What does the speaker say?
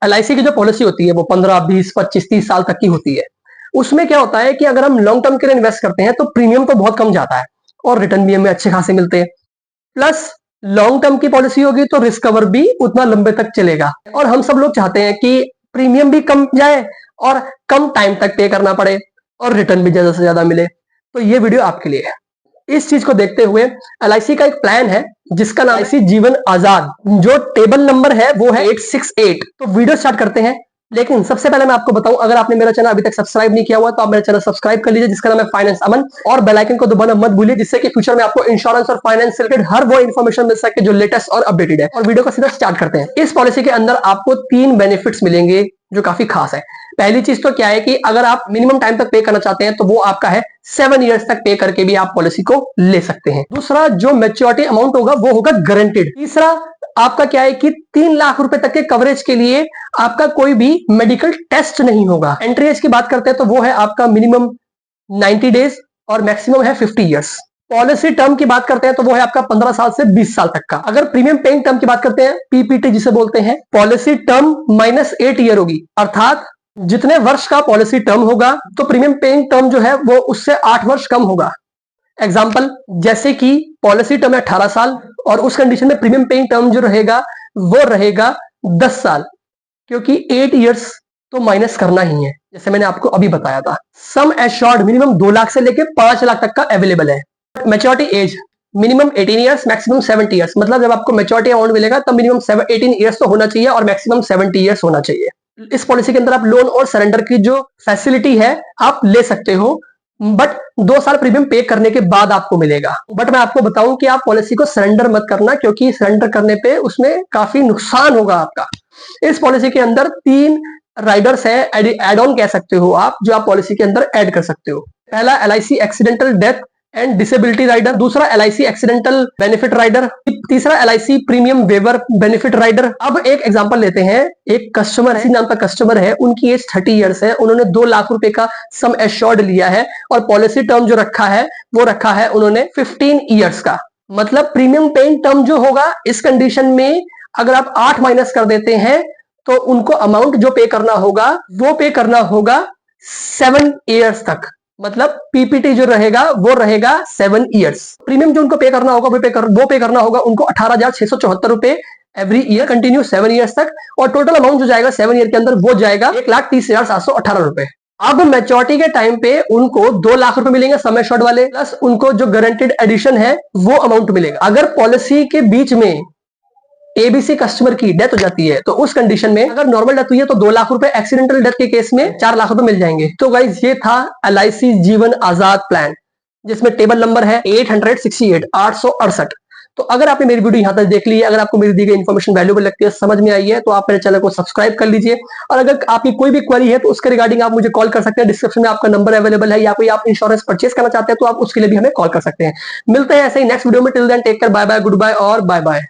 LIC की जो policy होती है वो 15, 20, 25, 30 साल तक की होती है। उसमें क्या होता है कि अगर हम लॉन्ग टर्म के लिए इन्वेस्ट करते हैं तो प्रीमियम तो बहुत कम जाता है और रिटर्न भी हमें अच्छे खासे मिलते हैं। प्लस लॉन्ग टर्म की पॉलिसी होगी तो रिस्क कवर भी उतना लंबे तक चलेगा। और हम सब लोग चाहते हैं कि प्रीमियम भी कम जाए और कम टाइम तक पे करना पड़े और रिटर्न भी ज्यादा से ज्यादा मिले। तो ये वीडियो आपके लिए है। इस चीज को देखते हुए LIC का एक प्लान है जिसका नाम LIC जीवन आजाद, जो टेबल नंबर है वो है 868। तो वीडियो स्टार्ट करते हैं। लेकिन सबसे पहले मैं आपको बताऊं, अगर आपने मेरा चैनल अभी तक सब्सक्राइब नहीं किया हुआ तो आप मेरा चैनल सब्सक्राइब कर लीजिए जिसका नाम है फाइनेंस अमन, और बेल आइकन को दबाना मत भूलिए जिससे कि फ्यूचर में आपको इंश्योरेंस और फाइनेंस से रिलेटेड हर वो इन्फॉर्मेशन मिल सके जो लेटेस्ट और अपडेटेड है। और वीडियो को सीधा स्टार्ट करते हैं। इस पॉलिसी के अंदर आपको 3 बेनिफिट्स मिलेंगे जो काफी खास है। पहली चीज तो क्या है कि अगर आप मिनिमम टाइम तक पे करना चाहते हैं तो वो आपका है 7 इयर्स तक पे करके भी आप पॉलिसी को ले सकते हैं। दूसरा, जो मैच्योरिटी अमाउंट होगा वो होगा गारंटेड। तीसरा, आपका क्या है कि 3 लाख रुपए तक के कवरेज के लिए आपका कोई भी मेडिकल टेस्ट नहीं होगा। एंट्री एज की बात करते हैं तो वो है आपका मिनिमम 90 डेज और मैक्सिमम है 50 इयर्स। पॉलिसी टर्म की बात करते हैं तो वो है आपका 15 साल से 20 साल तक का। अगर प्रीमियम पेइंग टर्म की बात करते हैं, PPT जिसे बोलते हैं, पॉलिसी टर्म -8 ईयर होगी, अर्थात जितने वर्ष का पॉलिसी टर्म होगा तो प्रीमियम पेइंग टर्म जो है वो उससे 8 वर्ष कम होगा। एग्जाम्पल, जैसे कि पॉलिसी टर्म है 18 साल और उस कंडीशन में प्रीमियम पेइंग टर्म जो रहेगा वो रहेगा 10 साल, क्योंकि 8 इयर्स तो माइनस करना ही है जैसे मैंने आपको अभी बताया था। सम एश्योर्ड मिनिमम 2 लाख से लेकर 5 लाख तक का अवेलेबल है। Maturity age minimum 18 years, maximum 70 years. मतलब जब आपको मैच्योरिटी अमाउंट मिलेगा तब मिनिमम 18 इयर्स तो होना चाहिए और मैक्सिमम 70 इयर्स होना चाहिए। इस पॉलिसी के अंदर आप लोन और सरेंडर की जो फैसिलिटी है आप ले सकते हो, बट 2 साल प्रीमियम पे करने के बाद आपको मिलेगा। बट मैं आपको बताऊं कि आप पॉलिसी को सरेंडर मत करना, क्योंकि सरेंडर करने पे उसमें काफी नुकसान होगा आपका। इस पॉलिसी के अंदर 3 राइडर्स है, एड ऑन कह सकते हो आप, जो आप पॉलिसी के अंदर ऐड कर सकते हो। पहला LIC accidental death and disability rider, दूसरा LIC एक्सीडेंटल बेनिफिट राइडर, तीसरा LIC premium waiver benefit rider. अब एक एग्जांपल लेते हैं। एक कस्टमर है, नाम का कस्टमर है, उनकी एज 30 इयर्स है, उन्होंने 2 लाख रुपए का सम एश्योर्ड लिया है और पॉलिसी टर्म जो रखा है वो रखा है उन्होंने 15 इयर्स का। मतलब प्रीमियम पेइंग टर्म जो होगा इस कंडीशन में अगर आप 8 माइनस कर देते हैं तो उनको अमाउंट जो पे करना होगा वो पे करना होगा 7 इयर्स तक। मतलब PPT जो रहेगा वो रहेगा 7 इयर्स। प्रीमियम जो उनको पे करना होगा वो पे करना होगा उनको 18,674 रुपए एवरी ईयर, कंटिन्यू 7 इयर्स तक। और टोटल अमाउंट जो जाएगा 7 ईयर के अंदर वो जाएगा 1,30,718 रुपए। अब मैच्योरिटी के टाइम पे उनको 2 लाख रुपए मिलेंगे सम एश्योर्ड वाले, प्लस उनको जो गारंटेड एडिशन है वो अमाउंट मिलेगा। अगर पॉलिसी के बीच में ABC कस्टमर की डेथ हो जाती है तो उस कंडीशन में अगर नॉर्मल डेथ हुई है तो 2 लाख रुपए, एक्सीडेंटल डेथ के केस में 4 लाख रुपए मिल जाएंगे। तो गाइस ये था LIC जीवन आजाद प्लान जिसमें टेबल नंबर है 868। तो अगर आपने मेरी वीडियो यहां तक देख ली है, अगर आपको मेरी दी गई इन्फॉर्मेशन वैल्यूबल लगती है, समझ में आई है, तो आप मेरे चैनल को सब्सक्राइब कर लीजिए। और अगर आपकी कोई भी क्वेरी है तो उसके रिगार्डिंग आप मुझे कॉल कर सकते हैं। डिस्क्रिप्शन में आपका नंबर अवेलेबल है, या कोई आप इंश्योरेंस परचेज करना चाहते हैं तो आप उसके लिए भी हमें कॉल कर सकते हैं। मिलते हैं ऐसे ही नेक्स्ट वीडियो में। Till then take care, bye bye, goodbye और बाय बाय।